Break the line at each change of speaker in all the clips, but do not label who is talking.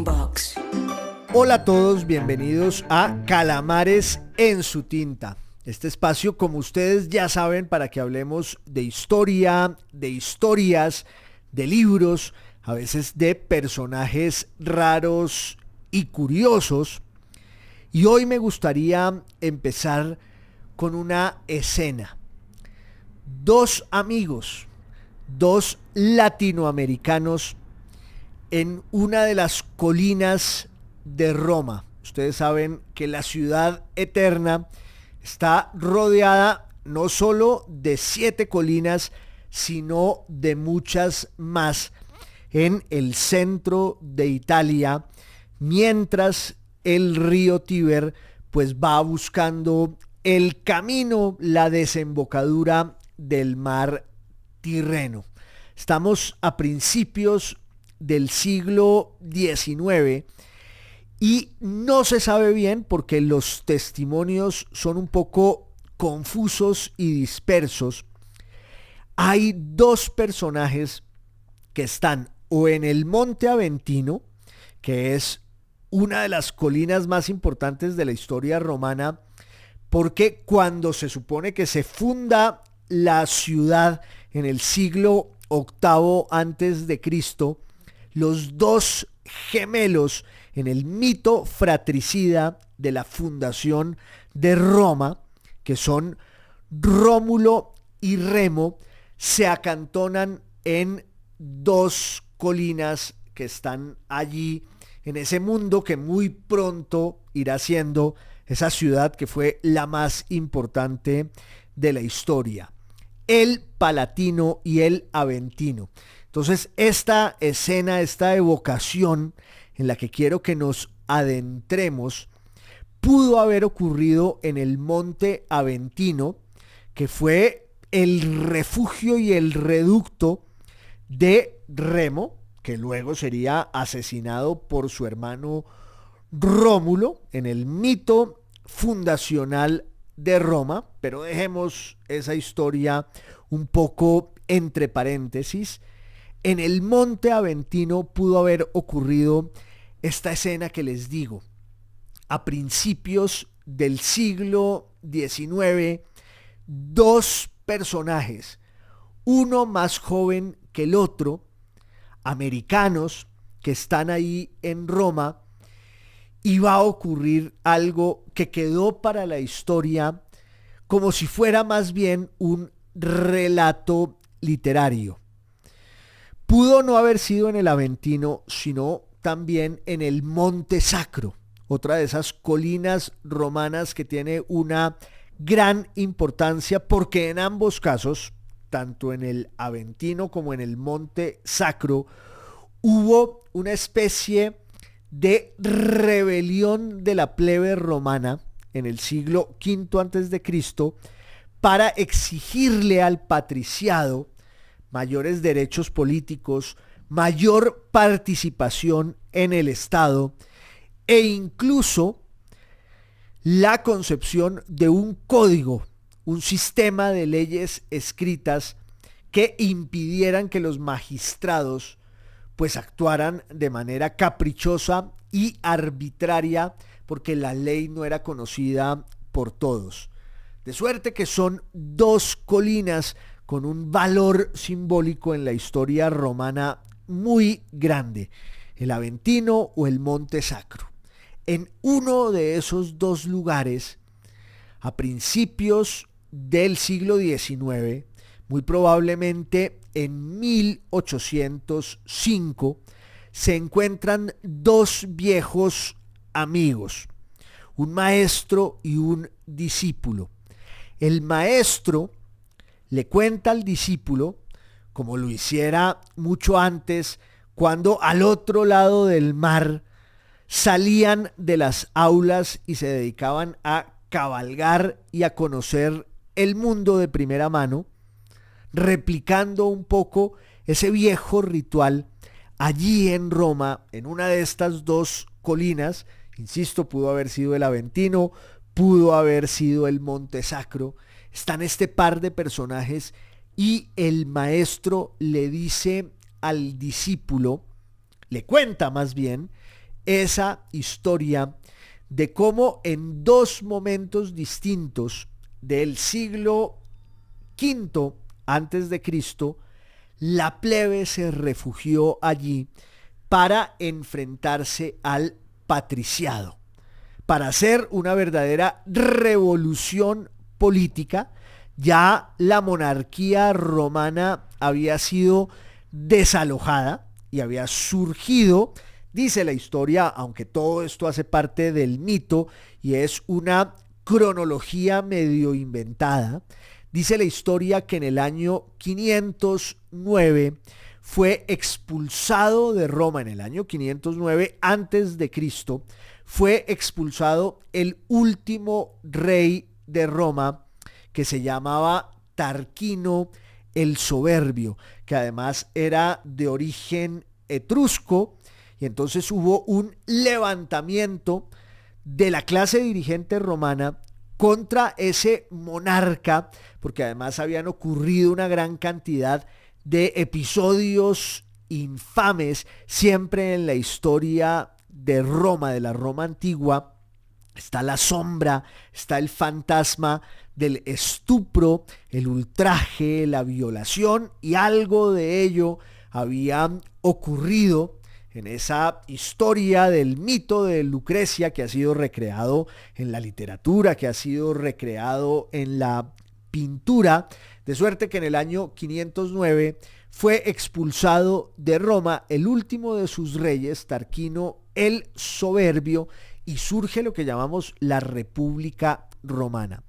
Boombox.
Hola a todos, bienvenidos a Calamares en su tinta. Este espacio, como ustedes ya saben, para que hablemos de historia, de historias, de libros, a veces de personajes raros y curiosos. Y hoy me gustaría empezar con una escena. Dos amigos, dos latinoamericanos en una de las colinas de Roma. Ustedes saben que la ciudad eterna está rodeada no solo de 7 colinas, sino de muchas más en el centro de Italia, mientras el río Tíber pues va buscando el camino, la desembocadura del mar Tirreno. Estamos a principios del siglo XIX y no se sabe bien porque los testimonios son un poco confusos y dispersos. Hay dos personajes que están o en el Monte Aventino, que es una de las colinas más importantes de la historia romana, porque cuando se supone que se funda la ciudad en el siglo VIII antes de Cristo, los dos gemelos en el mito fratricida de la fundación de Roma, que son Rómulo y Remo, se acantonan en dos colinas que están allí, en ese mundo que muy pronto irá siendo esa ciudad que fue la más importante de la historia, el Palatino y el Aventino. Entonces, esta escena, esta evocación en la que quiero que nos adentremos, pudo haber ocurrido en el Monte Aventino, que fue el refugio y el reducto de Remo, que luego sería asesinado por su hermano Rómulo en el mito fundacional de Roma. Pero dejemos esa historia un poco entre paréntesis. En el Monte Aventino pudo haber ocurrido esta escena que les digo. A principios del siglo XIX, dos personajes, uno más joven que el otro, americanos que están ahí en Roma, y va a ocurrir algo que quedó para la historia como si fuera más bien un relato literario. Pudo no haber sido en el Aventino, sino también en el Monte Sacro, otra de esas colinas romanas que tiene una gran importancia porque en ambos casos, tanto en el Aventino como en el Monte Sacro, hubo una especie de rebelión de la plebe romana en el siglo V antes de Cristo para exigirle al patriciado mayores derechos políticos, mayor participación en el Estado e incluso la concepción de un código, un sistema de leyes escritas que impidieran que los magistrados pues actuaran de manera caprichosa y arbitraria porque la ley no era conocida por todos. De suerte que son dos colinas con un valor simbólico en la historia romana muy grande, el Aventino o el Monte Sacro. En uno de esos dos lugares, a principios del siglo XIX, muy probablemente en 1805, se encuentran dos viejos amigos, un maestro y un discípulo. El maestro le cuenta al discípulo, como lo hiciera mucho antes, cuando al otro lado del mar salían de las aulas y se dedicaban a cabalgar y a conocer el mundo de primera mano, replicando un poco ese viejo ritual allí en Roma, en una de estas dos colinas. Insisto, pudo haber sido el Aventino, pudo haber sido el Monte Sacro. Están este par de personajes y el maestro le dice al discípulo, le cuenta más bien, esa historia de cómo en dos momentos distintos del siglo V antes de Cristo, la plebe se refugió allí para enfrentarse al patriciado, para hacer una verdadera revolución política. Ya la monarquía romana había sido desalojada y había surgido, dice la historia, aunque todo esto hace parte del mito y es una cronología medio inventada, dice la historia que en el año 509 fue expulsado de Roma, en el año 509 antes de Cristo, fue expulsado el último rey de Roma, que se llamaba Tarquino el Soberbio, que además era de origen etrusco, y entonces hubo un levantamiento de la clase dirigente romana contra ese monarca, porque además habían ocurrido una gran cantidad de episodios infames siempre en la historia de Roma, de la Roma antigua. Está la sombra, está el fantasma del estupro, el ultraje, la violación, y algo de ello había ocurrido en esa historia del mito de Lucrecia, que ha sido recreado en la literatura, que ha sido recreado en la pintura, de suerte que en el año 509 fue expulsado de Roma el último de sus reyes, Tarquino el Soberbio, y surge lo que llamamos la República Romana.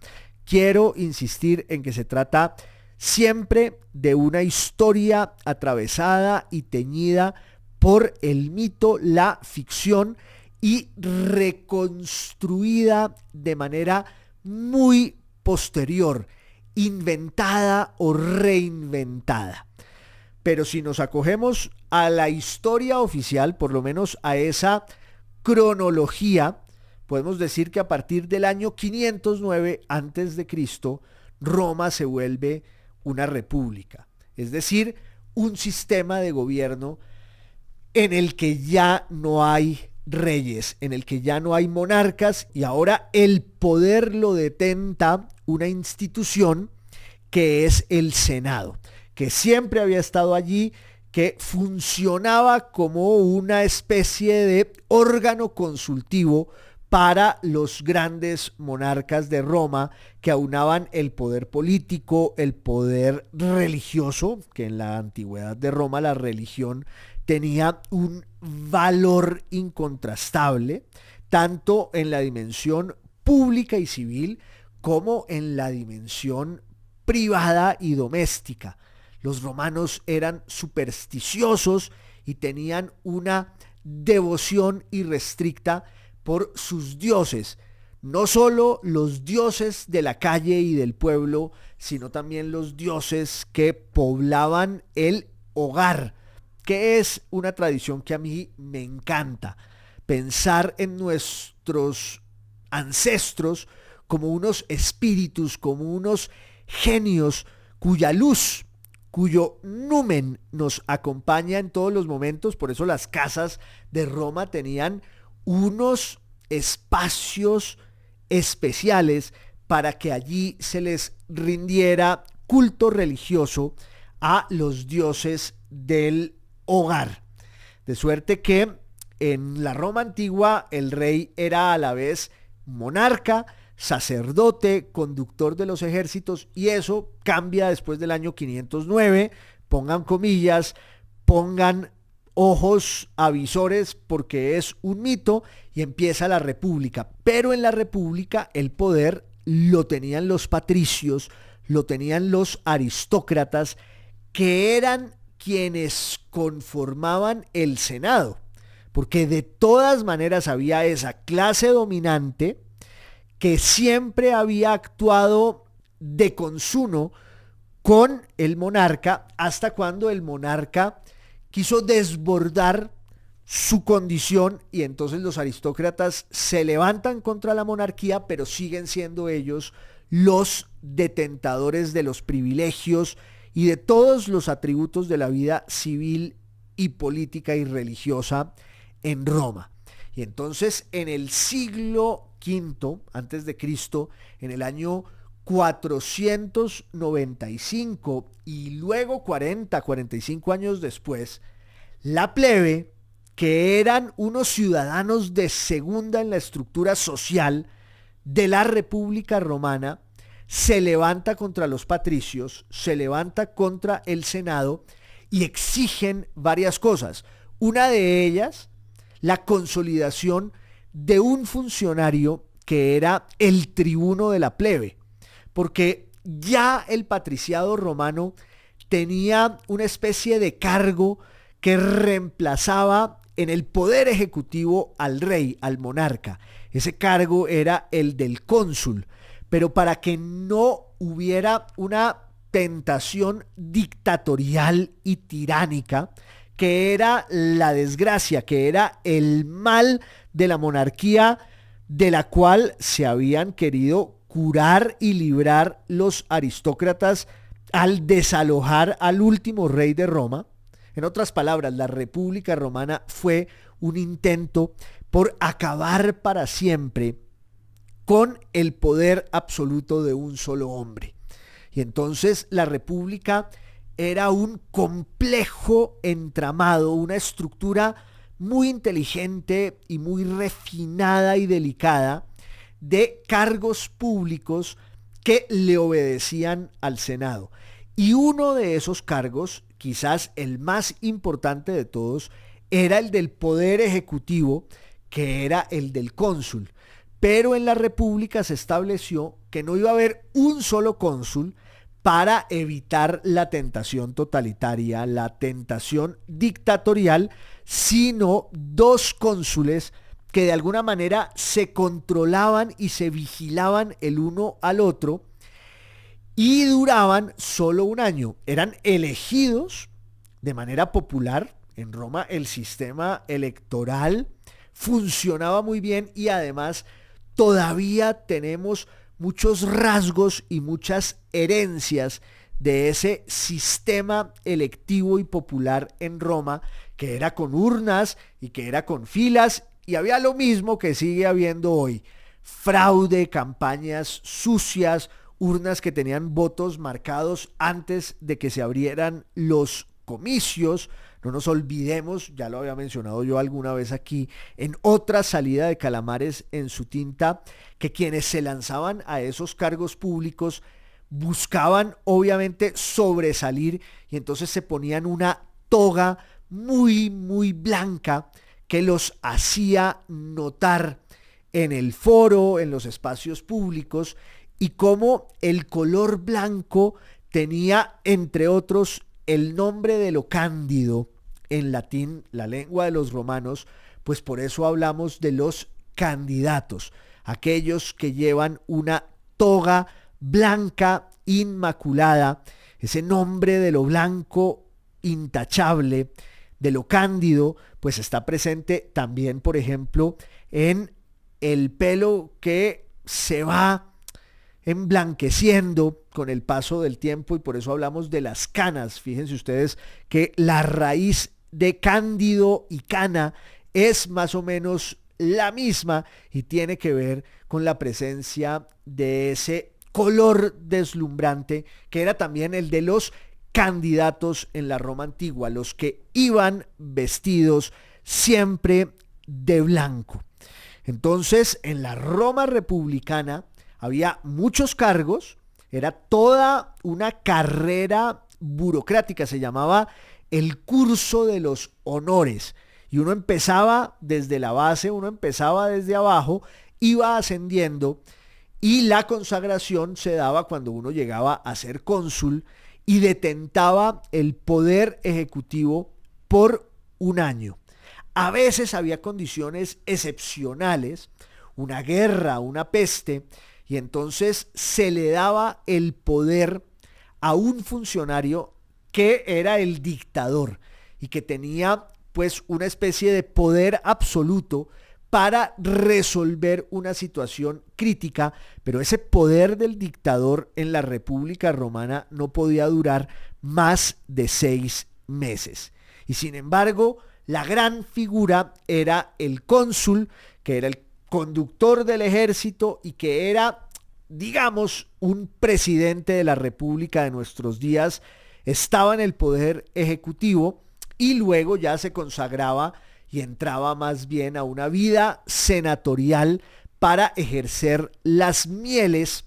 Quiero insistir en que se trata siempre de una historia atravesada y teñida por el mito, la ficción, y reconstruida de manera muy posterior, inventada o reinventada. Pero si nos acogemos a la historia oficial, por lo menos a esa cronología, podemos decir que a partir del año 509 antes de Cristo, Roma se vuelve una república, es decir, un sistema de gobierno en el que ya no hay reyes, en el que ya no hay monarcas, y ahora el poder lo detenta una institución que es el Senado, que siempre había estado allí, que funcionaba como una especie de órgano consultivo para los grandes monarcas de Roma, que aunaban el poder político, el poder religioso, que en la antigüedad de Roma la religión tenía un valor incontrastable, tanto en la dimensión pública y civil como en la dimensión privada y doméstica. Los romanos eran supersticiosos y tenían una devoción irrestricta por sus dioses, no solo los dioses de la calle y del pueblo, sino también los dioses que poblaban el hogar, que es una tradición que a mí me encanta. Pensar en nuestros ancestros como unos espíritus, como unos genios cuya luz, cuyo numen nos acompaña en todos los momentos. Por eso las casas de Roma tenían unos espacios especiales para que allí se les rindiera culto religioso a los dioses del hogar. De suerte que en la Roma antigua el rey era a la vez monarca, sacerdote, conductor de los ejércitos, y eso cambia después del año 509, pongan comillas, pongan ojos avisores, porque es un mito, y empieza la república. Pero en la república el poder lo tenían los patricios, lo tenían los aristócratas, que eran quienes conformaban el Senado, porque de todas maneras había esa clase dominante que siempre había actuado de consuno con el monarca, hasta cuando el monarca quiso desbordar su condición, y entonces los aristócratas se levantan contra la monarquía, pero siguen siendo ellos los detentadores de los privilegios y de todos los atributos de la vida civil y política y religiosa en Roma. Y entonces en el siglo V antes de Cristo, en el año 495 y luego 45 años después, la plebe, que eran unos ciudadanos de segunda en la estructura social de la República Romana, se levanta contra los patricios, se levanta contra el Senado y exigen varias cosas. Una de ellas, la consolidación de un funcionario que era el tribuno de la plebe, porque ya el patriciado romano tenía una especie de cargo que reemplazaba en el poder ejecutivo al rey, al monarca. Ese cargo era el del cónsul, pero para que no hubiera una tentación dictatorial y tiránica, que era la desgracia, que era el mal de la monarquía de la cual se habían querido curar y librar los aristócratas al desalojar al último rey de Roma. En otras palabras, la República Romana fue un intento por acabar para siempre con el poder absoluto de un solo hombre. Y entonces la República era un complejo entramado, una estructura muy inteligente y muy refinada y delicada de cargos públicos que le obedecían al Senado. Y uno de esos cargos, quizás el más importante de todos, era el del poder ejecutivo, que era el del cónsul. Pero en la República se estableció que no iba a haber un solo cónsul para evitar la tentación totalitaria, la tentación dictatorial, sino dos cónsules que de alguna manera se controlaban y se vigilaban el uno al otro y duraban solo un año. Eran elegidos de manera popular. En Roma el sistema electoral funcionaba muy bien y además todavía tenemos muchos rasgos y muchas herencias de ese sistema electivo y popular en Roma, que era con urnas y que era con filas, y había lo mismo que sigue habiendo hoy: fraude, campañas sucias, urnas que tenían votos marcados antes de que se abrieran los comicios. No nos olvidemos, ya lo había mencionado yo alguna vez aquí, en otra salida de Calamares en su tinta, que quienes se lanzaban a esos cargos públicos buscaban obviamente sobresalir y entonces se ponían una toga muy, muy blanca que los hacía notar en el foro, en los espacios públicos, y como el color blanco tenía, entre otros, el nombre de lo cándido en latín, la lengua de los romanos, pues por eso hablamos de los candidatos, aquellos que llevan una toga blanca inmaculada, ese nombre de lo blanco intachable, de lo cándido, pues está presente también, por ejemplo, en el pelo que se va emblanqueciendo con el paso del tiempo, y por eso hablamos de las canas. Fíjense ustedes que la raíz de cándido y cana es más o menos la misma y tiene que ver con la presencia de ese color deslumbrante que era también el de los candidatos en la Roma antigua, los que iban vestidos siempre de blanco. Entonces, en la Roma republicana había muchos cargos, era toda una carrera burocrática, se llamaba el curso de los honores, y uno empezaba desde la base, uno empezaba desde abajo, iba ascendiendo, y la consagración se daba cuando uno llegaba a ser cónsul y detentaba el poder ejecutivo por un año. A veces había condiciones excepcionales, una guerra, una peste, y entonces se le daba el poder a un funcionario que era el dictador y que tenía pues una especie de poder absoluto para resolver una situación crítica, pero ese poder del dictador en la República Romana no podía durar más de 6 meses. Y sin embargo, la gran figura era el cónsul, que era el conductor del ejército y que era, digamos, un presidente de la República de nuestros días. Estaba en el poder ejecutivo y luego ya se consagraba y entraba más bien a una vida senatorial para ejercer las mieles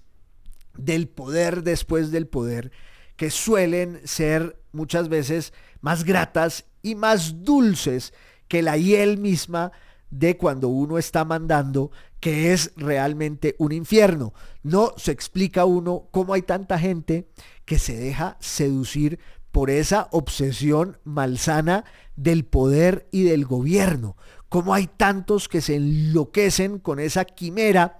del poder después del poder, que suelen ser muchas veces más gratas y más dulces que la hiel misma de cuando uno está mandando, que es realmente un infierno. No se explica uno cómo hay tanta gente que se deja seducir por esa obsesión malsana del poder y del gobierno. Cómo hay tantos que se enloquecen con esa quimera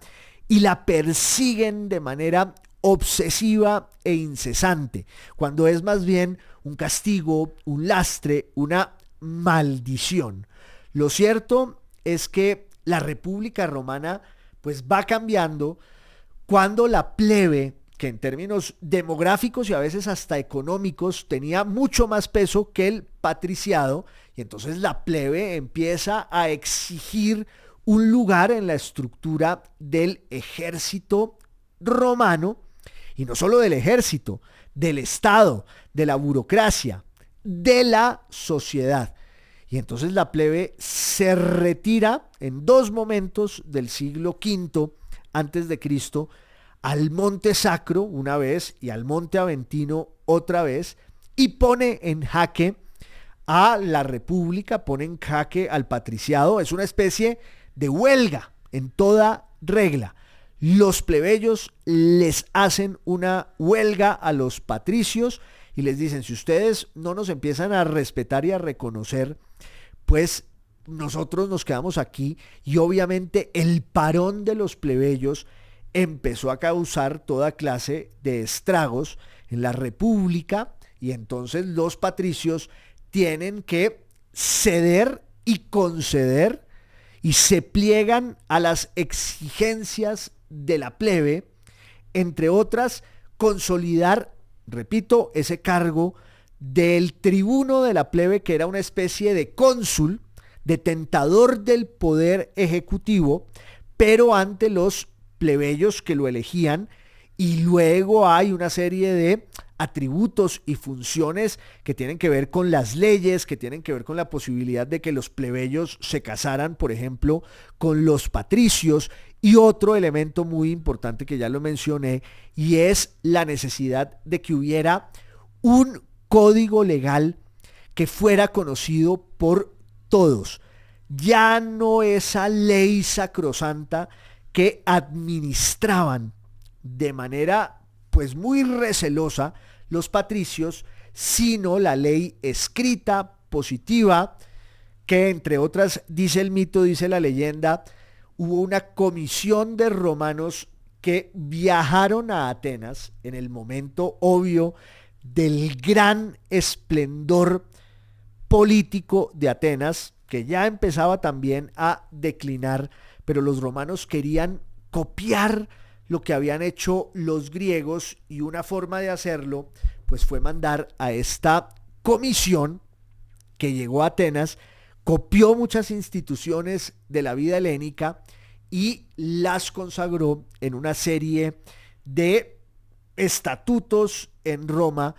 y la persiguen de manera obsesiva e incesante, cuando es más bien un castigo, un lastre, una maldición. Lo cierto es que la República Romana pues va cambiando cuando la plebe, que en términos demográficos y a veces hasta económicos tenía mucho más peso que el patriciado, y entonces la plebe empieza a exigir un lugar en la estructura del ejército romano, y no solo del ejército, del Estado, de la burocracia, de la sociedad. Y entonces la plebe se retira en dos momentos del siglo V antes de Cristo al Monte Sacro una vez y al Monte Aventino otra vez, y pone en jaque a la república, pone en jaque al patriciado. Es una especie de huelga en toda regla. Los plebeyos les hacen una huelga a los patricios y les dicen: si ustedes no nos empiezan a respetar y a reconocer, pues nosotros nos quedamos aquí. Y obviamente el parón de los plebeyos empezó a causar toda clase de estragos en la república, y entonces los patricios tienen que ceder y conceder y se pliegan a las exigencias de la plebe, entre otras, consolidar, repito, ese cargo del tribuno de la plebe, que era una especie de cónsul, detentador del poder ejecutivo, pero ante los plebeyos que lo elegían. Y luego hay una serie de atributos y funciones que tienen que ver con las leyes, que tienen que ver con la posibilidad de que los plebeyos se casaran, por ejemplo, con los patricios. Y otro elemento muy importante que ya lo mencioné, y es la necesidad de que hubiera un código legal que fuera conocido por todos. Ya no esa ley sacrosanta que administraban de manera pues muy recelosa los patricios, sino la ley escrita, positiva, que entre otras, dice el mito, dice la leyenda, hubo una comisión de romanos que viajaron a Atenas en el momento obvio del gran esplendor político de Atenas, que ya empezaba también a declinar, pero los romanos querían copiar lo que habían hecho los griegos, y una forma de hacerlo pues fue mandar a esta comisión que llegó a Atenas, copió muchas instituciones de la vida helénica y las consagró en una serie de estatutos en Roma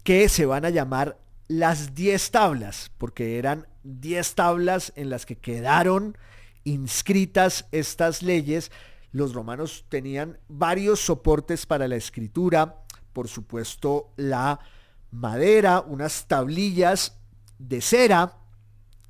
que se van a llamar las 10 tablas, porque eran 10 tablas en las que quedaron inscritas estas leyes. Los romanos tenían varios soportes para la escritura, por supuesto la madera, unas tablillas de cera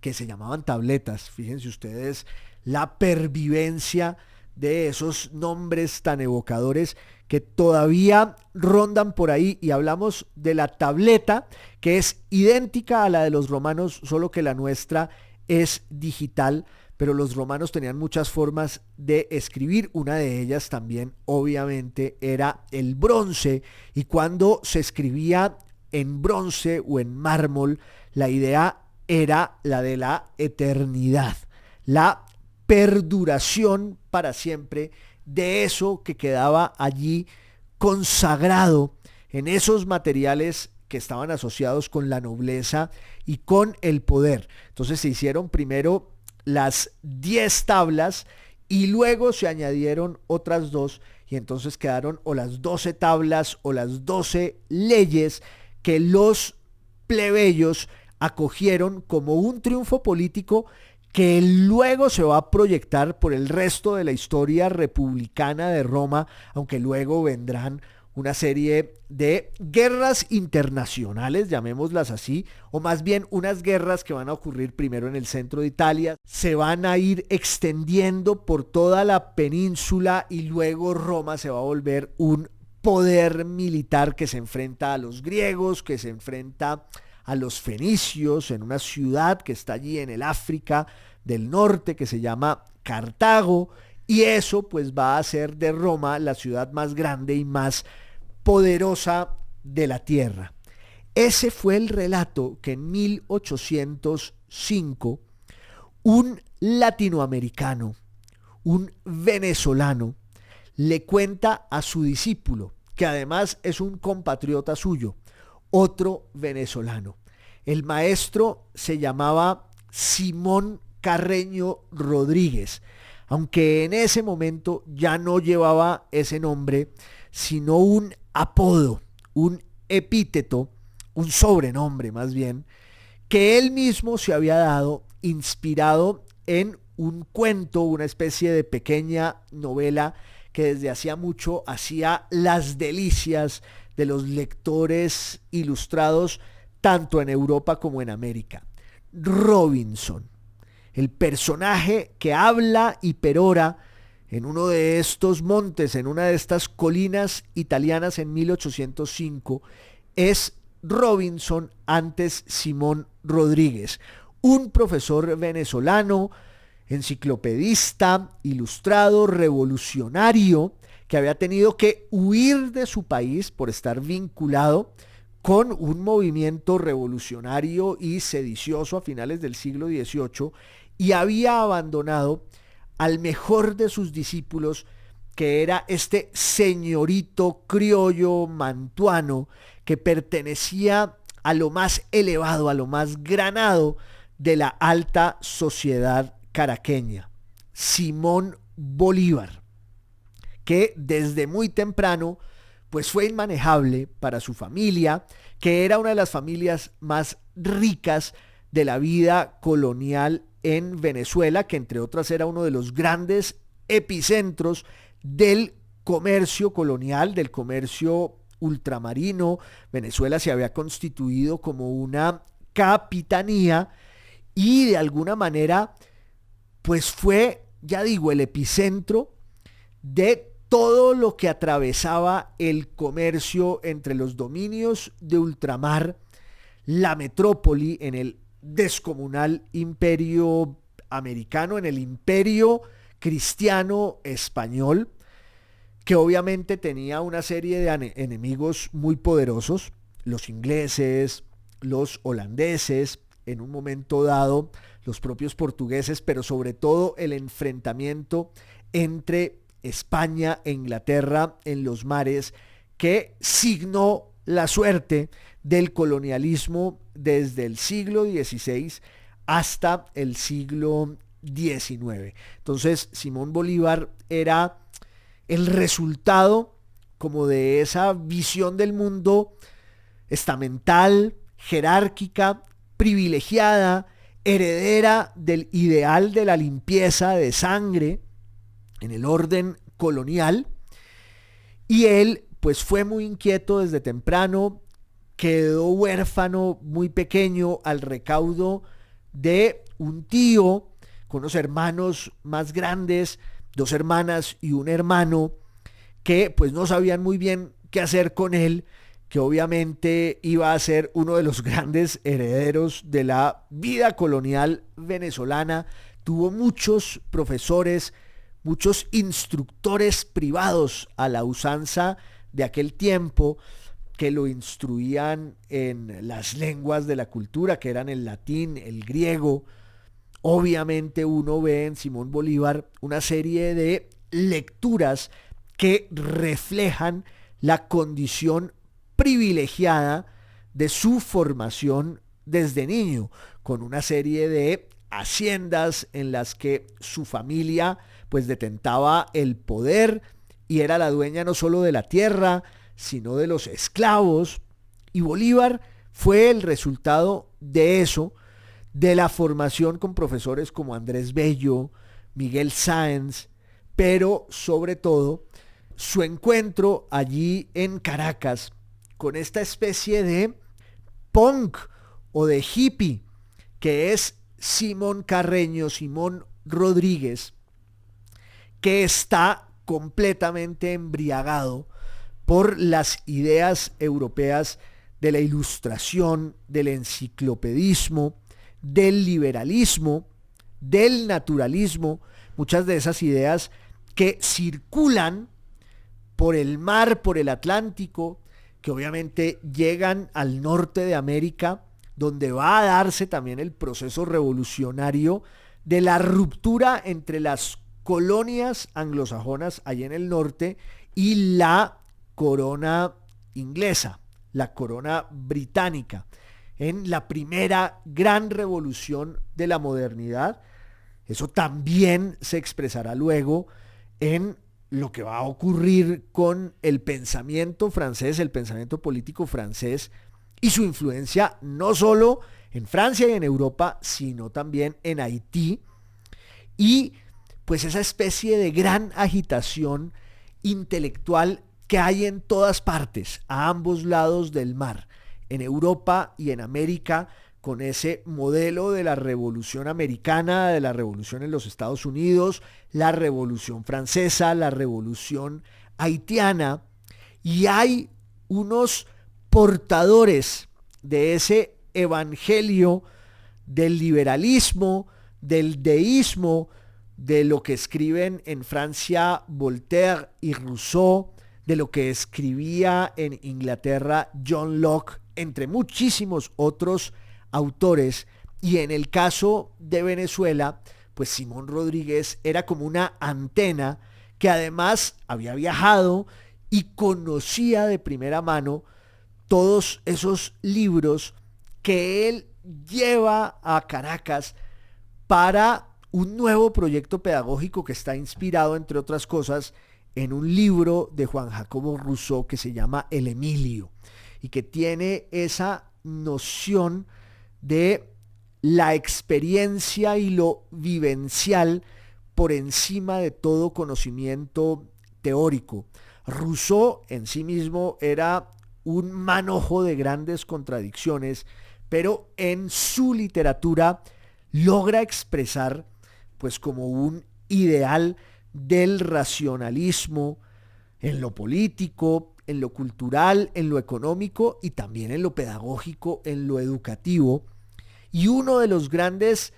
que se llamaban tabletas. Fíjense ustedes la pervivencia de esos nombres tan evocadores que todavía rondan por ahí, y hablamos de la tableta, que es idéntica a la de los romanos, solo que la nuestra es digital. Pero los romanos tenían muchas formas de escribir. Una de ellas también, obviamente, era el bronce. Y cuando se escribía en bronce o en mármol, la idea era la de la eternidad, la perduración para siempre de eso que quedaba allí consagrado en esos materiales que estaban asociados con la nobleza y con el poder. Entonces se hicieron primero las 10 tablas y luego se añadieron otras 2 y entonces quedaron o las 12 tablas o las 12 leyes que los plebeyos acogieron como un triunfo político que luego se va a proyectar por el resto de la historia republicana de Roma, aunque luego vendrán una serie de guerras internacionales, llamémoslas así, o más bien unas guerras que van a ocurrir primero en el centro de Italia, se van a ir extendiendo por toda la península y luego Roma se va a volver un poder militar que se enfrenta a los griegos, que se enfrenta a los fenicios en una ciudad que está allí en el África del norte que se llama Cartago, y eso pues va a hacer de Roma la ciudad más grande y más poderosa de la tierra. Ese fue el relato que en 1805 un latinoamericano, un venezolano, le cuenta a su discípulo, que además es un compatriota suyo, otro venezolano. El maestro se llamaba Simón Carreño Rodríguez, aunque en ese momento ya no llevaba ese nombre, sino un apodo, un epíteto, un sobrenombre más bien, que él mismo se había dado inspirado en un cuento, una especie de pequeña novela que desde hacía mucho hacía las delicias de los lectores ilustrados tanto en Europa como en América. Robinson, el personaje que habla y perora en uno de estos montes, en una de estas colinas italianas en 1805, es Robinson, antes Simón Rodríguez, un profesor venezolano, enciclopedista, ilustrado, revolucionario, que había tenido que huir de su país por estar vinculado con un movimiento revolucionario y sedicioso a finales del siglo XVIII y había abandonado al mejor de sus discípulos, que era este señorito criollo mantuano que pertenecía a lo más elevado, a lo más granado de la alta sociedad caraqueña, Simón Bolívar, que desde muy temprano pues fue inmanejable para su familia, que era una de las familias más ricas de la vida colonial en Venezuela, que entre otras era uno de los grandes epicentros del comercio colonial, del comercio ultramarino. Venezuela se había constituido como una capitanía y de alguna manera pues fue, ya digo, el epicentro de todo lo que atravesaba el comercio entre los dominios de ultramar, la metrópoli, en el descomunal imperio americano, en el imperio cristiano español, que obviamente tenía una serie de enemigos muy poderosos, los ingleses, los holandeses, en un momento dado los propios portugueses, pero sobre todo el enfrentamiento entre España e Inglaterra en los mares, que signó la suerte del colonialismo desde el siglo XVI hasta el siglo XIX. Entonces, Simón Bolívar era el resultado como de esa visión del mundo estamental, jerárquica, privilegiada, heredera del ideal de la limpieza de sangre en el orden colonial, y él pues fue muy inquieto desde temprano, quedó huérfano muy pequeño al recaudo de un tío con unos hermanos más grandes, 2 hermanas y un hermano, que pues no sabían muy bien qué hacer con él, que obviamente iba a ser uno de los grandes herederos de la vida colonial venezolana. Tuvo muchos profesores, muchos instructores privados a la usanza de aquel tiempo, que lo instruían en las lenguas de la cultura, que eran el latín, el griego. Obviamente uno ve en Simón Bolívar una serie de lecturas que reflejan la condición privilegiada de su formación desde niño, con una serie de haciendas en las que su familia pues detentaba el poder y era la dueña no solo de la tierra, sino de los esclavos. Y Bolívar fue el resultado de eso, de la formación con profesores como Andrés Bello, Miguel Sáenz, pero sobre todo su encuentro allí en Caracas con esta especie de punk o de hippie que es Simón Carreño, Simón Rodríguez, que está completamente embriagado por las ideas europeas de la ilustración, del enciclopedismo, del liberalismo, del naturalismo, muchas de esas ideas que circulan por el mar, por el Atlántico, que obviamente llegan al norte de América, donde va a darse también el proceso revolucionario de la ruptura entre las colonias anglosajonas allá en el norte y la corona inglesa, la corona británica, en la primera gran revolución de la modernidad. Eso también se expresará luego en lo que va a ocurrir con el pensamiento francés, el pensamiento político francés y su influencia no solo en Francia y en Europa, sino también en Haití. Y pues esa especie de gran agitación intelectual que hay en todas partes, a ambos lados del mar, en Europa y en América, con ese modelo de la revolución americana, de la revolución en los Estados Unidos, la revolución francesa, la revolución haitiana, y hay unos portadores de ese evangelio del liberalismo, del deísmo, de lo que escriben en Francia Voltaire y Rousseau, de lo que escribía en Inglaterra John Locke, entre muchísimos otros autores. Y en el caso de Venezuela, pues Simón Rodríguez era como una antena que además había viajado y conocía de primera mano todos esos libros que él lleva a Caracas para un nuevo proyecto pedagógico que está inspirado, entre otras cosas, en un libro de Juan Jacobo Rousseau que se llama El Emilio y que tiene esa noción de la experiencia y lo vivencial por encima de todo conocimiento teórico. Rousseau en sí mismo era un manojo de grandes contradicciones, pero en su literatura logra expresar pues como un ideal del racionalismo en lo político, en lo cultural, en lo económico y también en lo pedagógico, en lo educativo. Y uno de los grandes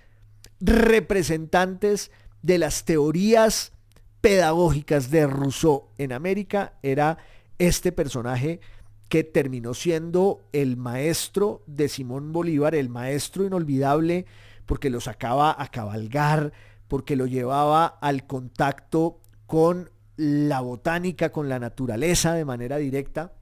representantes de las teorías pedagógicas de Rousseau en América era este personaje que terminó siendo el maestro de Simón Bolívar, el maestro inolvidable, porque lo sacaba a cabalgar, porque lo llevaba al contacto con la botánica, con la naturaleza de manera directa.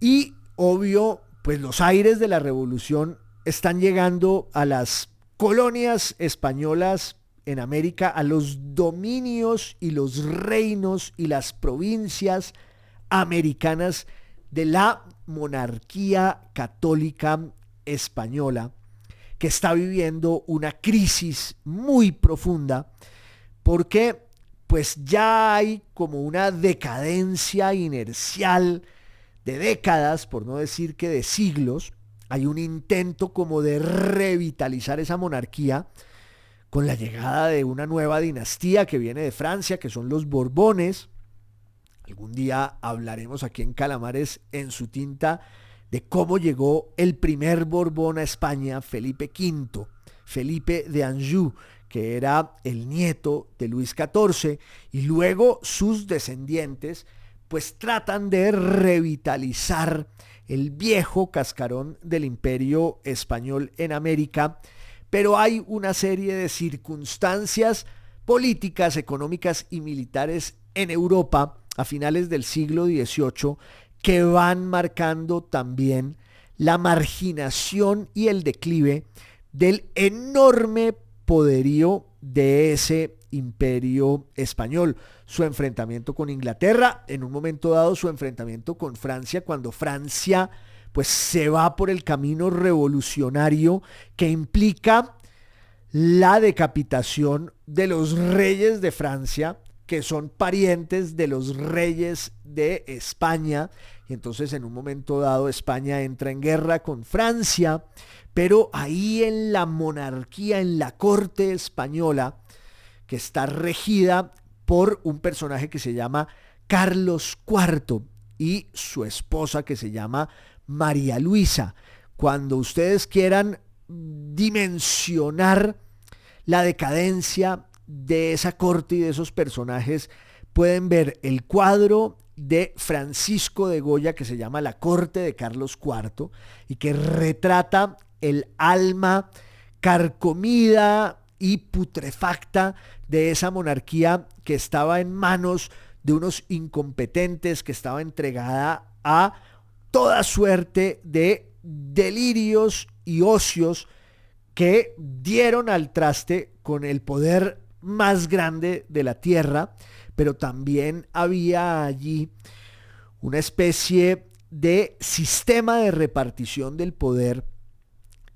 Y obvio, pues los aires de la revolución están llegando a las colonias españolas en América, a los dominios y los reinos y las provincias americanas de la monarquía católica española, que está viviendo una crisis muy profunda porque pues ya hay como una decadencia inercial de décadas, por no decir que de siglos. Hay un intento como de revitalizar esa monarquía con la llegada de una nueva dinastía que viene de Francia, que son los Borbones. Algún día hablaremos aquí en Calamares en su tinta de cómo llegó el primer Borbón a España, Felipe V, Felipe de Anjou, que era el nieto de Luis XIV, y luego sus descendientes pues tratan de revitalizar el viejo cascarón del imperio español en América, pero hay una serie de circunstancias políticas, económicas y militares en Europa a finales del siglo XVIII que van marcando también la marginación y el declive del enorme poderío de ese imperio español, su enfrentamiento con Inglaterra, en un momento dado su enfrentamiento con Francia, cuando Francia pues se va por el camino revolucionario que implica la decapitación de los reyes de Francia, que son parientes de los reyes de España, y entonces en un momento dado España entra en guerra con Francia, pero ahí en la monarquía, en la corte española, que está regida por un personaje que se llama Carlos IV y su esposa que se llama María Luisa. Cuando ustedes quieran dimensionar la decadencia de esa corte y de esos personajes, pueden ver el cuadro de Francisco de Goya que se llama La corte de Carlos IV y que retrata el alma carcomida y putrefacta de esa monarquía que estaba en manos de unos incompetentes, que estaba entregada a toda suerte de delirios y ocios que dieron al traste con el poder más grande de la tierra, pero también había allí una especie de sistema de repartición del poder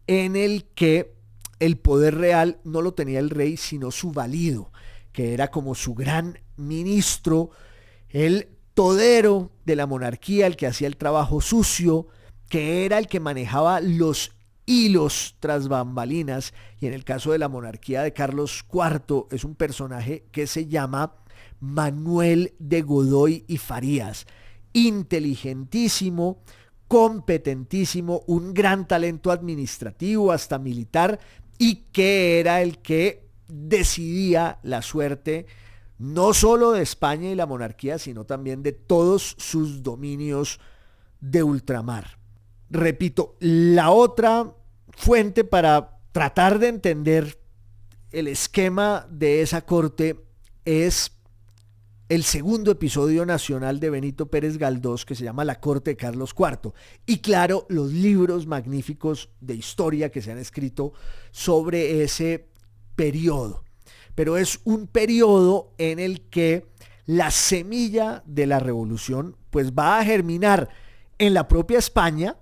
en el que el poder real no lo tenía el rey, sino su valido, que era como su gran ministro, el todero de la monarquía, el que hacía el trabajo sucio, que era el que manejaba los hilos tras bambalinas. Y en el caso de la monarquía de Carlos IV es un personaje que se llama Manuel de Godoy y Farías, inteligentísimo, competentísimo, un gran talento administrativo, hasta militar, y que era el que decidía la suerte no solo de España y la monarquía, sino también de todos sus dominios de ultramar. Repito, la otra fuente para tratar de entender el esquema de esa corte es el segundo episodio nacional de Benito Pérez Galdós, que se llama La corte de Carlos IV. Y claro, los libros magníficos de historia que se han escrito sobre ese periodo. Pero es un periodo en el que la semilla de la revolución pues va a germinar en la propia España,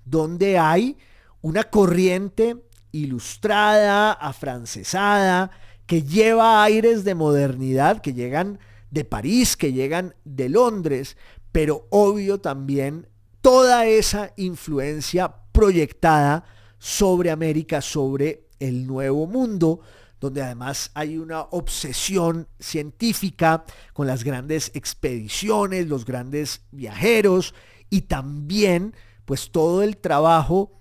donde hay una corriente ilustrada, afrancesada, que lleva aires de modernidad, que llegan de París, que llegan de Londres, pero obvio también toda esa influencia proyectada sobre América, sobre el Nuevo Mundo, donde además hay una obsesión científica con las grandes expediciones, los grandes viajeros y también pues todo el trabajo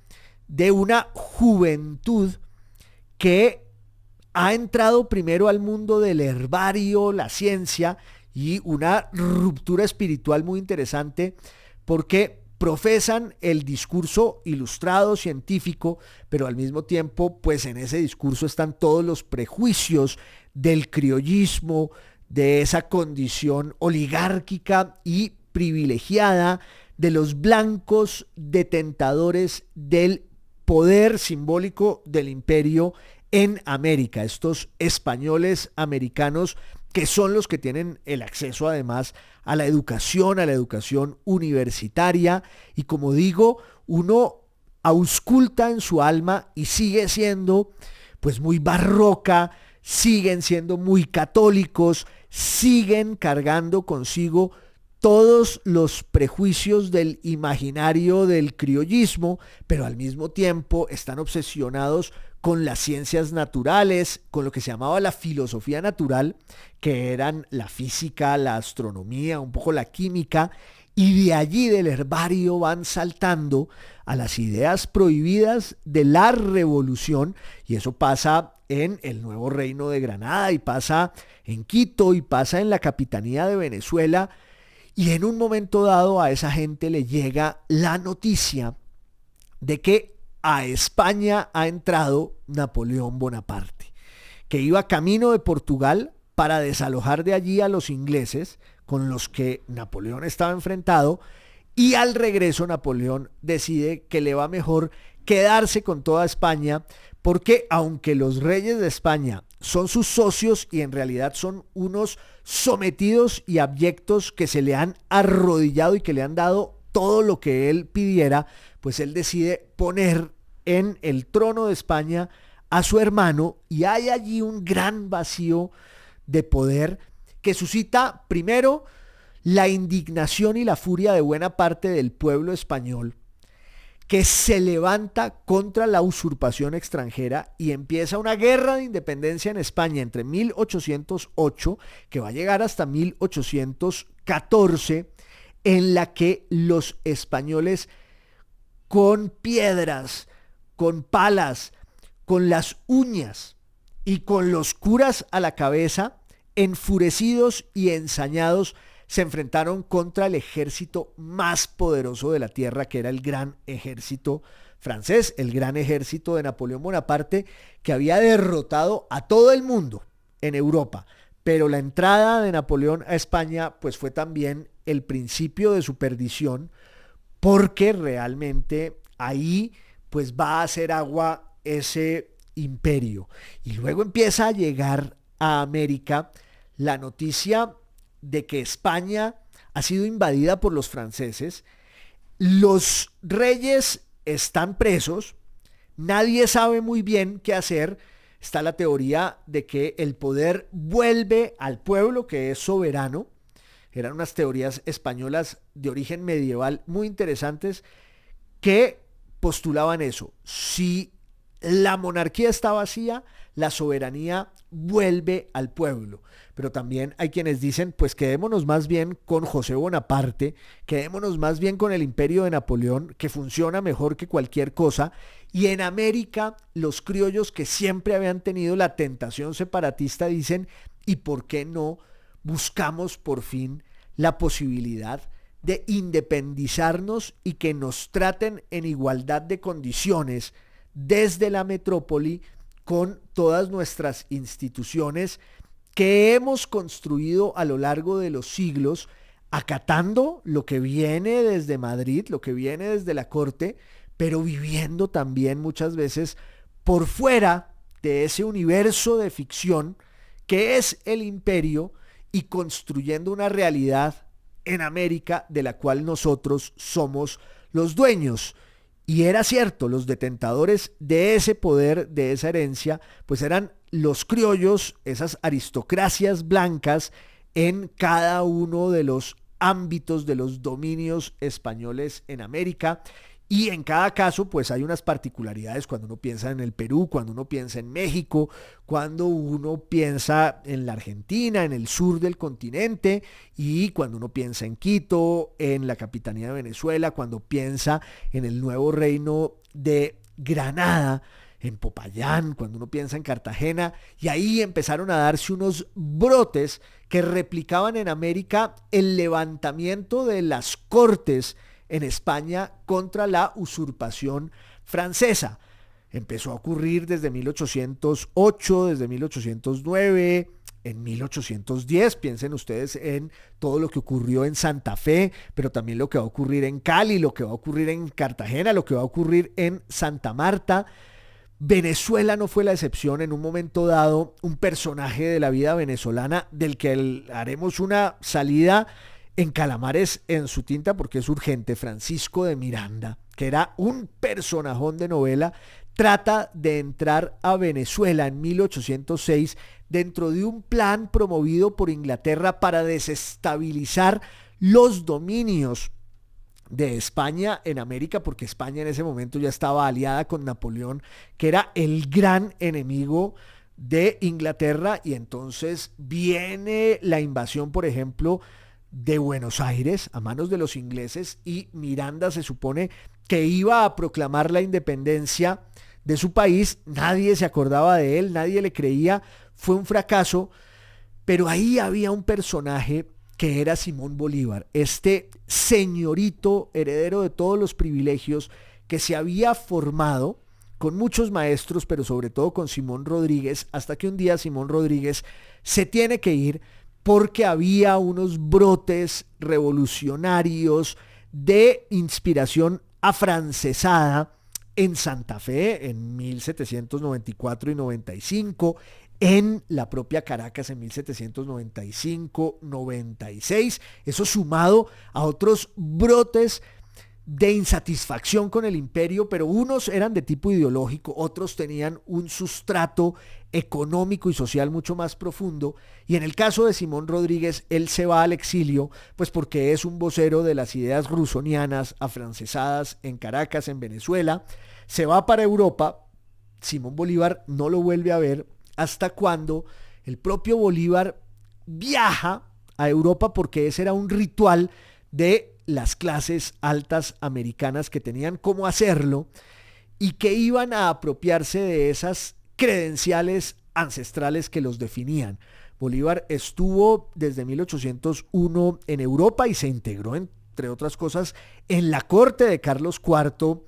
de una juventud que ha entrado primero al mundo del herbario, la ciencia, y una ruptura espiritual muy interesante porque profesan el discurso ilustrado científico, pero al mismo tiempo pues en ese discurso están todos los prejuicios del criollismo, de esa condición oligárquica y privilegiada de los blancos detentadores del poder simbólico del imperio en América, estos españoles americanos que son los que tienen el acceso además a la educación universitaria, y como digo, uno ausculta en su alma y sigue siendo pues muy barroca, siguen siendo muy católicos, siguen cargando consigo todos los prejuicios del imaginario del criollismo, pero al mismo tiempo están obsesionados con las ciencias naturales, con lo que se llamaba la filosofía natural, que eran la física, la astronomía, un poco la química, y de allí del herbario van saltando a las ideas prohibidas de la revolución, y eso pasa en el Nuevo Reino de Granada, y pasa en Quito, y pasa en la Capitanía de Venezuela, y en un momento dado a esa gente le llega la noticia de que a España ha entrado Napoleón Bonaparte, que iba camino de Portugal para desalojar de allí a los ingleses con los que Napoleón estaba enfrentado, y al regreso Napoleón decide que le va mejor quedarse con toda España, porque aunque los reyes de España son sus socios y en realidad son unos sometidos y abyectos que se le han arrodillado y que le han dado todo lo que él pidiera, pues él decide poner en el trono de España a su hermano, y hay allí un gran vacío de poder que suscita primero la indignación y la furia de buena parte del pueblo español, que se levanta contra la usurpación extranjera y empieza una guerra de independencia en España entre 1808, que va a llegar hasta 1814, en la que los españoles con piedras, con palas, con las uñas y con los curas a la cabeza, enfurecidos y ensañados, se enfrentaron contra el ejército más poderoso de la tierra, que era el gran ejército francés, el gran ejército de Napoleón Bonaparte, que había derrotado a todo el mundo en Europa. Pero la entrada de Napoleón a España pues fue también el principio de su perdición, porque realmente ahí pues va a hacer agua ese imperio. Y luego empieza a llegar a América la noticia de que España ha sido invadida por los franceses, los reyes están presos, nadie sabe muy bien qué hacer. Está la teoría de que el poder vuelve al pueblo, que es soberano. Eran unas teorías españolas de origen medieval muy interesantes que postulaban eso. Si la monarquía está vacía, la soberanía vuelve al pueblo. Pero también hay quienes dicen, pues quedémonos más bien con José Bonaparte, quedémonos más bien con el imperio de Napoleón, que funciona mejor que cualquier cosa. Y en América, los criollos, que siempre habían tenido la tentación separatista, dicen, ¿y por qué no buscamos por fin la posibilidad de independizarnos y que nos traten en igualdad de condiciones desde la metrópoli, con todas nuestras instituciones que hemos construido a lo largo de los siglos, acatando lo que viene desde Madrid, lo que viene desde la corte, pero viviendo también muchas veces por fuera de ese universo de ficción que es el imperio, y construyendo una realidad en América de la cual nosotros somos los dueños? Y era cierto, los detentadores de ese poder, de esa herencia, pues eran los criollos, esas aristocracias blancas en cada uno de los ámbitos de los dominios españoles en América. Y en cada caso pues hay unas particularidades cuando uno piensa en el Perú, cuando uno piensa en México, cuando uno piensa en la Argentina, en el sur del continente, y cuando uno piensa en Quito, en la capitanía de Venezuela, cuando piensa en el nuevo reino de Granada, en Popayán, cuando uno piensa en Cartagena. Y ahí empezaron a darse unos brotes que replicaban en América el levantamiento de las cortes en España contra la usurpación francesa. Empezó a ocurrir desde 1808, desde 1809, en 1810. Piensen ustedes en todo lo que ocurrió en Santa Fe, pero también lo que va a ocurrir en Cali, lo que va a ocurrir en Cartagena, lo que va a ocurrir en Santa Marta. Venezuela no fue la excepción. En un momento dado, un personaje de la vida venezolana, del que haremos una salida en Calamares en su tinta porque es urgente, Francisco de Miranda, que era un personajón de novela, trata de entrar a Venezuela en 1806 dentro de un plan promovido por Inglaterra para desestabilizar los dominios de España en América, porque España en ese momento ya estaba aliada con Napoleón, que era el gran enemigo de Inglaterra. Y entonces viene la invasión, por ejemplo, de Buenos Aires a manos de los ingleses, y Miranda se supone que iba a proclamar la independencia de su país. Nadie se acordaba de él, nadie le creía, fue un fracaso. Pero ahí había un personaje que era Simón Bolívar, este señorito heredero de todos los privilegios, que se había formado con muchos maestros, pero sobre todo con Simón Rodríguez, hasta que un día Simón Rodríguez se tiene que ir porque había unos brotes revolucionarios de inspiración afrancesada en Santa Fe en 1794 y 95, en la propia Caracas en 1795-96, eso sumado a otros brotes de insatisfacción con el imperio, pero unos eran de tipo ideológico, otros tenían un sustrato económico y social mucho más profundo, y en el caso de Simón Rodríguez, él se va al exilio, pues porque es un vocero de las ideas rusonianas afrancesadas en Caracas, en Venezuela, se va para Europa. Simón Bolívar no lo vuelve a ver hasta cuando el propio Bolívar viaja a Europa, porque ese era un ritual de las clases altas americanas que tenían cómo hacerlo y que iban a apropiarse de esas credenciales ancestrales que los definían. Bolívar estuvo desde 1801 en Europa y se integró, entre otras cosas, en la corte de Carlos IV.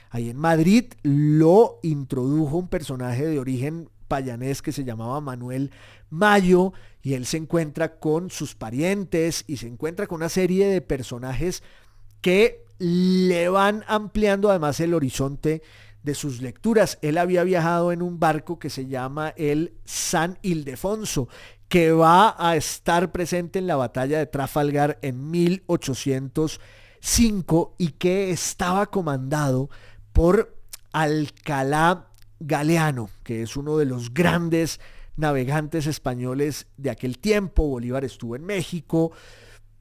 Ahí en Madrid lo introdujo un personaje de origen payanés que se llamaba Manuel Mayo, y él se encuentra con sus parientes y se encuentra con una serie de personajes que le van ampliando además el horizonte de sus lecturas. Él había viajado en un barco que se llama el San Ildefonso, que va a estar presente en la batalla de Trafalgar en 1805 y que estaba comandado por Alcalá Galeano, que es uno de los grandes navegantes españoles de aquel tiempo. Bolívar estuvo en México,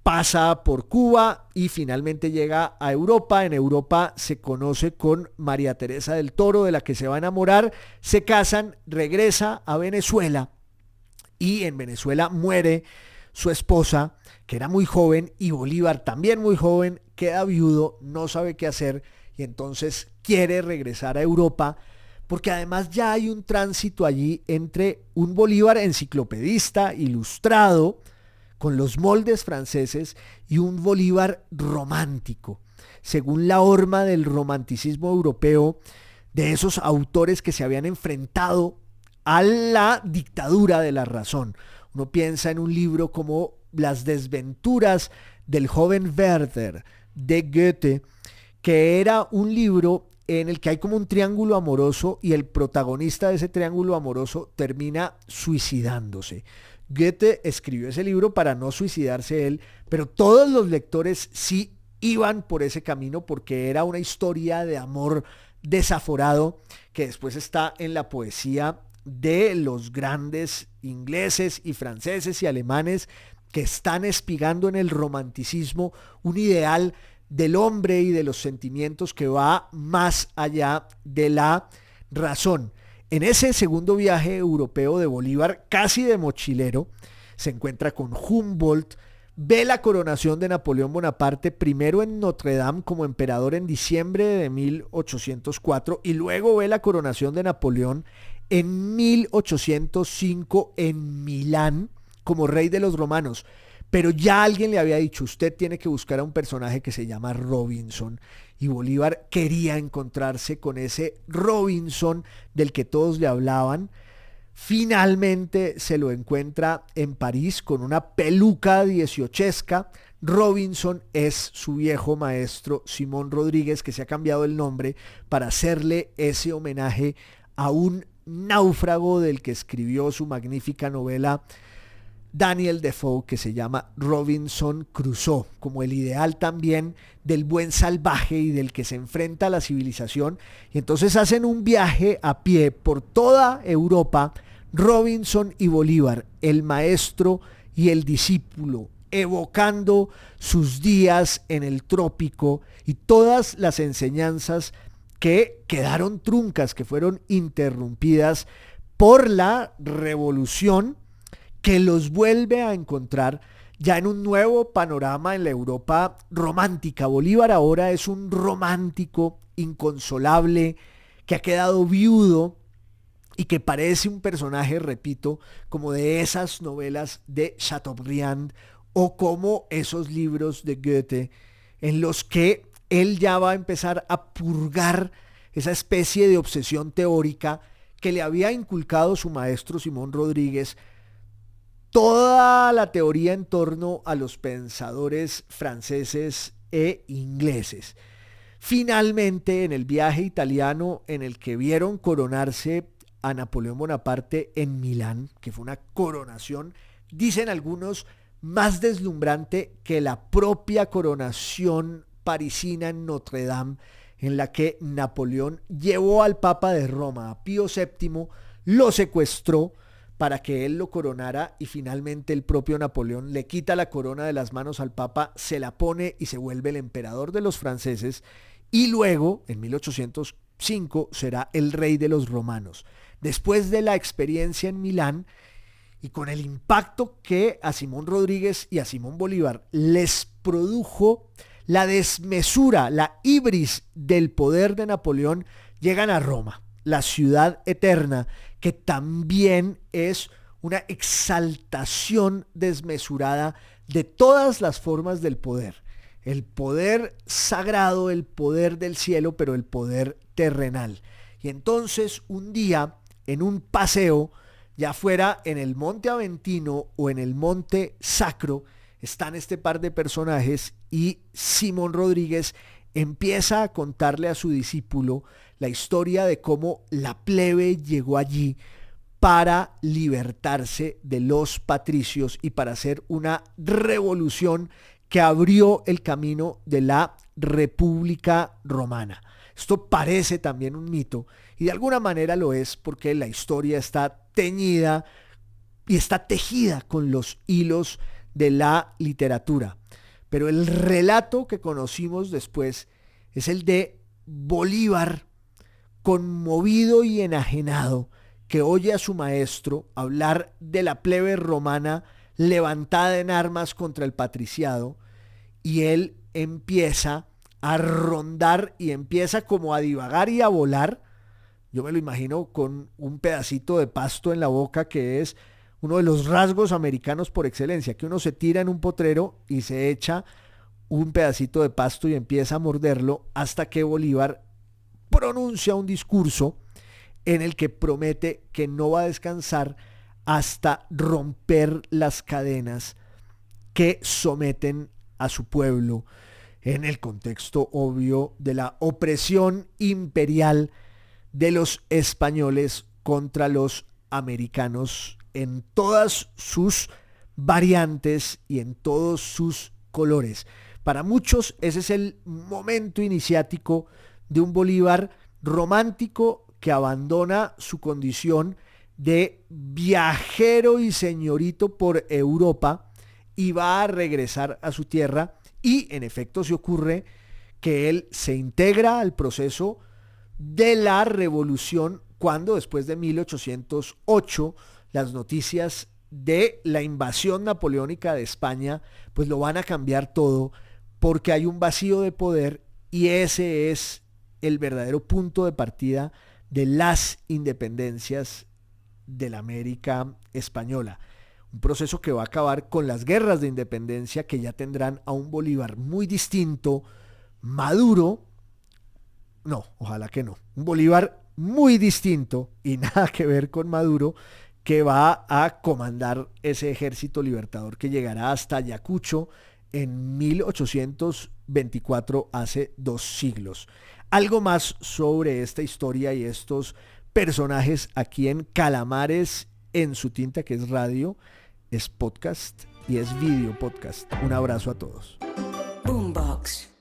pasa por Cuba y finalmente llega a Europa. En Europa se conoce con María Teresa del Toro, de la que se va a enamorar, se casan, regresa a Venezuela y en Venezuela muere su esposa, que era muy joven, y Bolívar, también muy joven, queda viudo, no sabe qué hacer y entonces quiere regresar a Europa, porque además ya hay un tránsito allí entre un Bolívar enciclopedista, ilustrado, con los moldes franceses, y un Bolívar romántico, según la horma del romanticismo europeo, de esos autores que se habían enfrentado a la dictadura de la razón. Uno piensa en un libro como Las desventuras del joven Werther, de Goethe, que era un libro en el que hay como un triángulo amoroso y el protagonista de ese triángulo amoroso termina suicidándose. Goethe escribió ese libro para no suicidarse él, pero todos los lectores sí iban por ese camino porque era una historia de amor desaforado que después está en la poesía de los grandes ingleses y franceses y alemanes que están espigando en el romanticismo un ideal del hombre y de los sentimientos que va más allá de la razón. En ese segundo viaje europeo de Bolívar, casi de mochilero, se encuentra con Humboldt, ve la coronación de Napoleón Bonaparte, primero en Notre Dame como emperador en diciembre de 1804 y luego ve la coronación de Napoleón en 1805 en Milán como rey de los romanos. Pero ya alguien le había dicho, usted tiene que buscar a un personaje que se llama Robinson. Y Bolívar quería encontrarse con ese Robinson del que todos le hablaban. Finalmente se lo encuentra en París con una peluca dieciochesca. Robinson es su viejo maestro Simón Rodríguez, que se ha cambiado el nombre para hacerle ese homenaje a un náufrago del que escribió su magnífica novela Daniel Defoe, que se llama Robinson Crusoe, como el ideal también del buen salvaje y del que se enfrenta a la civilización. Y entonces hacen un viaje a pie por toda Europa, Robinson y Bolívar, el maestro y el discípulo, evocando sus días en el trópico y todas las enseñanzas que quedaron truncas, que fueron interrumpidas por la revolución, que los vuelve a encontrar ya en un nuevo panorama en la Europa romántica. Bolívar ahora es un romántico inconsolable que ha quedado viudo y que parece un personaje, repito, como de esas novelas de Chateaubriand o como esos libros de Goethe en los que él ya va a empezar a purgar esa especie de obsesión teórica que le había inculcado su maestro Simón Rodríguez, toda la teoría en torno a los pensadores franceses e ingleses. Finalmente, en el viaje italiano en el que vieron coronarse a Napoleón Bonaparte en Milán, que fue una coronación, dicen algunos, más deslumbrante que la propia coronación parisina en Notre Dame, en la que Napoleón llevó al Papa de Roma, a Pío VII, lo secuestró para que él lo coronara y finalmente el propio Napoleón le quita la corona de las manos al Papa, se la pone y se vuelve el emperador de los franceses y luego, en 1805, será el rey de los romanos. Después de la experiencia en Milán y con el impacto que a Simón Rodríguez y a Simón Bolívar les produjo la desmesura, la ibris del poder de Napoleón, llegan a Roma, la ciudad eterna, que también es una exaltación desmesurada de todas las formas del poder. El poder sagrado, el poder del cielo, pero el poder terrenal. Y entonces un día, en un paseo, ya fuera en el Monte Aventino o en el Monte Sacro, están este par de personajes y Simón Rodríguez empieza a contarle a su discípulo la historia de cómo la plebe llegó allí para libertarse de los patricios y para hacer una revolución que abrió el camino de la República Romana. Esto parece también un mito y de alguna manera lo es porque la historia está teñida y está tejida con los hilos de la literatura. Pero el relato que conocimos después es el de Bolívar, conmovido y enajenado, que oye a su maestro hablar de la plebe romana levantada en armas contra el patriciado, y él empieza a rondar y empieza como a divagar y a volar. Yo me lo imagino con un pedacito de pasto en la boca, que es uno de los rasgos americanos por excelencia, que uno se tira en un potrero y se echa un pedacito de pasto y empieza a morderlo hasta que Bolívar pronuncia un discurso en el que promete que no va a descansar hasta romper las cadenas que someten a su pueblo en el contexto obvio de la opresión imperial de los españoles contra los americanos en todas sus variantes y en todos sus colores. Para muchos ese es el momento iniciático de un Bolívar romántico que abandona su condición de viajero y señorito por Europa y va a regresar a su tierra, y en efecto se ocurre que él se integra al proceso de la revolución cuando después de 1808 las noticias de la invasión napoleónica de España pues lo van a cambiar todo, porque hay un vacío de poder y ese es el verdadero punto de partida de las independencias de la América española. Un proceso que va a acabar con las guerras de independencia, que ya tendrán a un Bolívar muy distinto, maduro. No, ojalá que no. Un Bolívar muy distinto y nada que ver con Maduro, que va a comandar ese ejército libertador que llegará hasta Ayacucho en 1824, hace 2 siglos. Algo más sobre esta historia y estos personajes aquí en Calamares en su tinta, que es radio, es podcast y es video podcast. Un abrazo a todos.
Boombox.